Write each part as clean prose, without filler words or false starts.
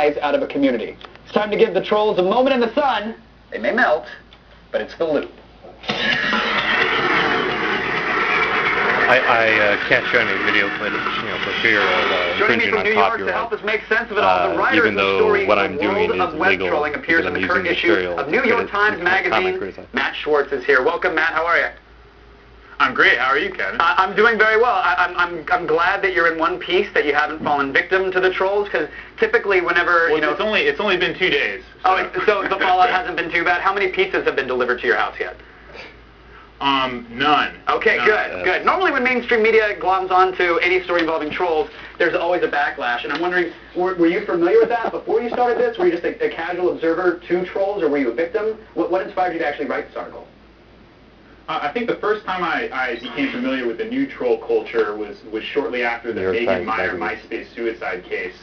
rise out of a community. It's time to give the trolls a moment in the sun. They may melt, but it's the loop. I can't show any video footage, for fear of infringing on copyright. To help us make sense of it all, the writer even of the story, though what I'm The doing World is of Web legal, Trolling appears in the I'm current using issue material of New York Times Magazine. Matt Schwartz is here. Welcome, Matt. How are you? I'm great. How are you, Kevin? I'm doing very well. I'm glad that you're in one piece, that you haven't fallen victim to the trolls, because typically whenever, it's only been 2 days. So. Oh, so the fallout hasn't been too bad. How many pizzas have been delivered to your house yet? None. Okay, None. Good. Normally when mainstream media gloms onto any story involving trolls, there's always a backlash, and I'm wondering, were you familiar with that before you started this? Were you just a casual observer to trolls, or were you a victim? What inspired you to actually write this article? I think the first time I became familiar with the new troll culture was shortly after the Megan Meyer MySpace suicide case.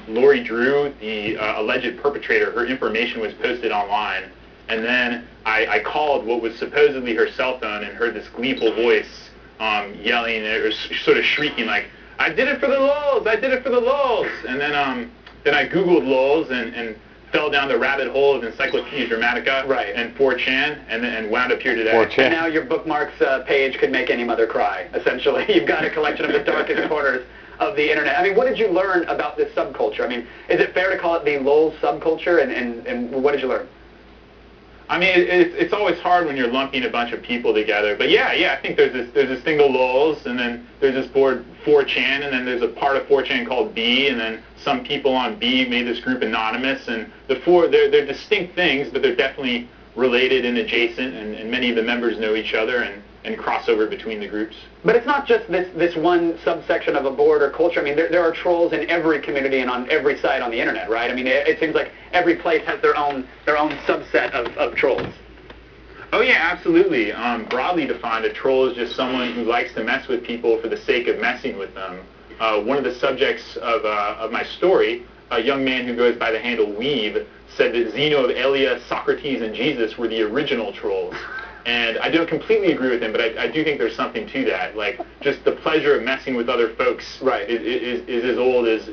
Lori Drew, the alleged perpetrator, her information was posted online, and then I called what was supposedly her cell phone and heard this gleeful voice yelling or sort of shrieking like, "I did it for the lulz! I did it for the lulz!" And then I Googled lulz and fell down the rabbit hole of Encyclopedia Dramatica and 4chan, and wound up here today. 4chan. And now your bookmarks page could make any mother cry, essentially. You've got a collection of the darkest corners of the internet. I mean, what did you learn about this subculture? I mean, is it fair to call it the lulz subculture, and what did you learn? I mean, it's always hard when you're lumping a bunch of people together. But yeah, I think there's this thing called lulz, and then there's this board 4chan, and then there's a part of 4chan called B, and then some people on B made this group anonymous, and they're distinct things, but they're definitely related and adjacent, and many of the members know each other and cross over between the groups. But it's not just this one subsection of a board or culture. I mean, there are trolls in every community and on every site on the internet, right? I mean, it seems like every place has their own subset of trolls. Oh yeah, absolutely. Broadly defined, a troll is just someone who likes to mess with people for the sake of messing with them. One of the subjects of my story, a young man who goes by the handle Weave, said that Zeno of Elia, Socrates, and Jesus were the original trolls. And I don't completely agree with him, but I do think there's something to that. Like, just the pleasure of messing with other folks is as old as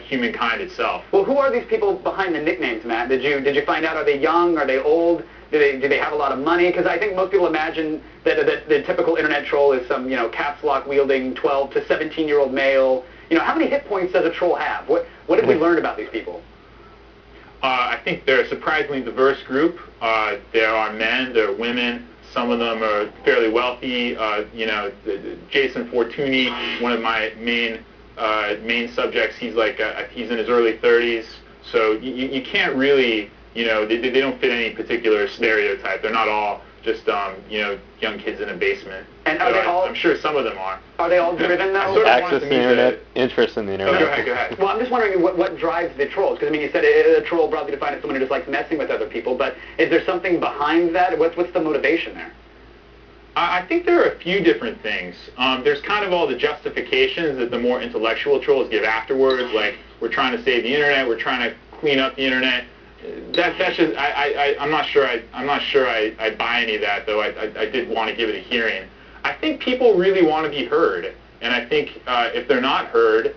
humankind itself. Well, who are these people behind the nicknames, Matt? Did you find out? Are they young? Are they old? Do they have a lot of money? Because I think most people imagine that the typical internet troll is some caps lock wielding 12 to 17-year-old male. How many hit points does a troll have? What have we learned about these people? I think they're a surprisingly diverse group. There are men, there are women. Some of them are fairly wealthy. Jason Fortuny, one of my main subjects, he's in his early 30s. So you can't really, they don't fit any particular stereotype. They're not all just young kids in a basement. And are they all? I'm sure some of them are. Are they all driven though? Access to the internet, interest in the internet. Oh, go ahead. Well, I'm just wondering what drives the trolls, because I mean, you said a troll broadly defined as someone who just likes messing with other people, but is there something behind that? What's the motivation there? I think there are a few different things. There's kind of all the justifications that the more intellectual trolls give afterwards, like we're trying to save the internet, we're trying to clean up the internet. That's just I'm not sure I buy any of that, though. I did want to give it a hearing. I think people really want to be heard, and I think if they're not heard,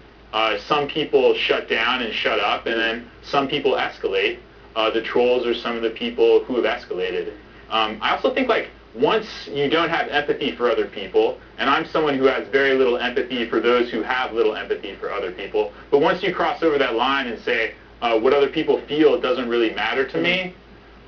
some people shut down and shut up, and then some people escalate. The trolls are some of the people who have escalated. I also think once you don't have empathy for other people, and I'm someone who has very little empathy for those who have little empathy for other people, but once you cross over that line and say, what other people feel doesn't really matter to me,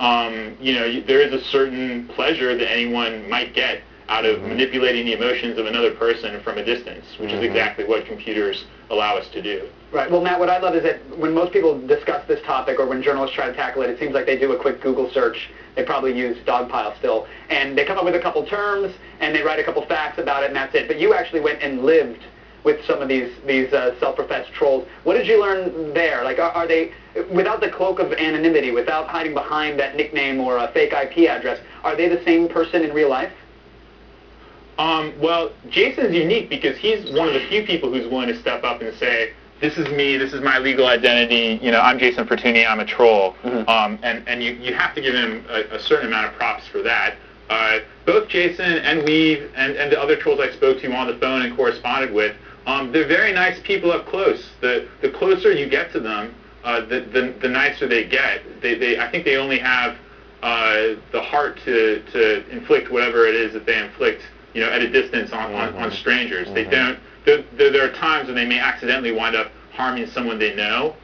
there is a certain pleasure that anyone might get out of manipulating the emotions of another person from a distance, which is exactly what computers allow us to do. Right. Well, Matt, what I love is that when most people discuss this topic, or when journalists try to tackle it, it seems like they do a quick Google search. They probably use Dogpile still, and they come up with a couple terms, and they write a couple facts about it, and that's it. But you actually went and lived with some of these self-professed trolls. What did you learn there? Like, are they, without the cloak of anonymity, without hiding behind that nickname or a fake IP address, are they the same person in real life? Well, Jason's unique because he's one of the few people who's willing to step up and say, this is me, this is my legal identity, I'm Jason Fortuny, I'm a troll. And you have to give him a certain amount of props for that. Both Jason and Weave and the other trolls I spoke to on the phone and corresponded with, they're very nice people up close. The closer you get to them, the nicer they get. I think they only have the heart to inflict whatever it is that they inflict, at a distance on strangers. They don't. There are times when they may accidentally wind up harming someone they know.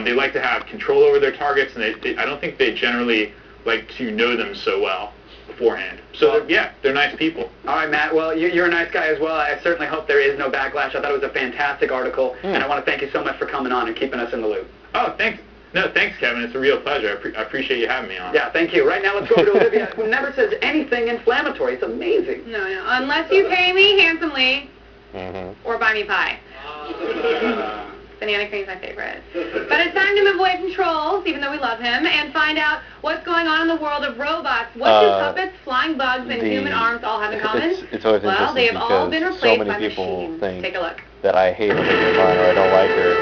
They like to have control over their targets, and I don't think they generally like to know them so well beforehand. So they're nice people. All right, Matt. Well, you're a nice guy as well. I certainly hope there is no backlash. I thought it was a fantastic article, and I want to thank you so much for coming on and keeping us in the loop. Oh, thanks. No, thanks, Kevin. It's a real pleasure. I appreciate you having me on. Yeah, thank you. Right now, let's go over to Olivia, who never says anything inflammatory. It's amazing. No, unless you pay me handsomely or buy me pie. Banana cream's my favorite. But it's time to move away from trolls, even though we love him, and find out what's going on in the world of robots. What do puppets, flying bugs, and human arms all have in common? It's always well, they have all been replaced so many by people machines. think Take a look. that I hate Olivia Munn or I don't like her,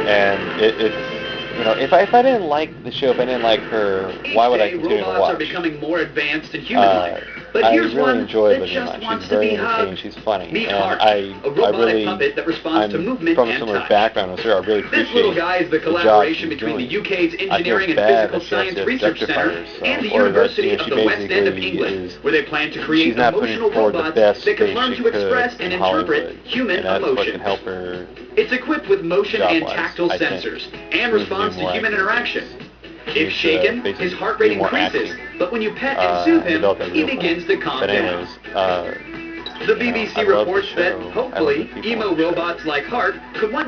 and it's if I didn't like the show, if I didn't like her, why would I continue to watch? Robots are becoming more advanced and human-like. But here's I really one enjoy that Olivia just Munn. wants She's to very be entertaining. hugged. She's funny. Meet And Hart, a robotic puppet that responds to movement from a and similar touch. background as her. I really appreciate This little guy is the job collaboration she's between the doing. UK's I feel Engineering and bad Physical that she has Science to Research objectify Center herself, and the or that University she of the West End of basically England, is- where they plan to create she's not putting emotional forward the robots best that can face learn she to could express in and interpret Hollywood. human And that's what can emotions. help her It's equipped with motion and job-wise, tactile I think. sensors and She needs responds be to more human active. interaction. If She's, shaken, basically his heart rate be more increases, active. but when you pet and soothe him, develop that he real begins to calm But down. anyways, The BBC I love the reports that, show. I love hopefully, the people emo on the show. robots like Hart could one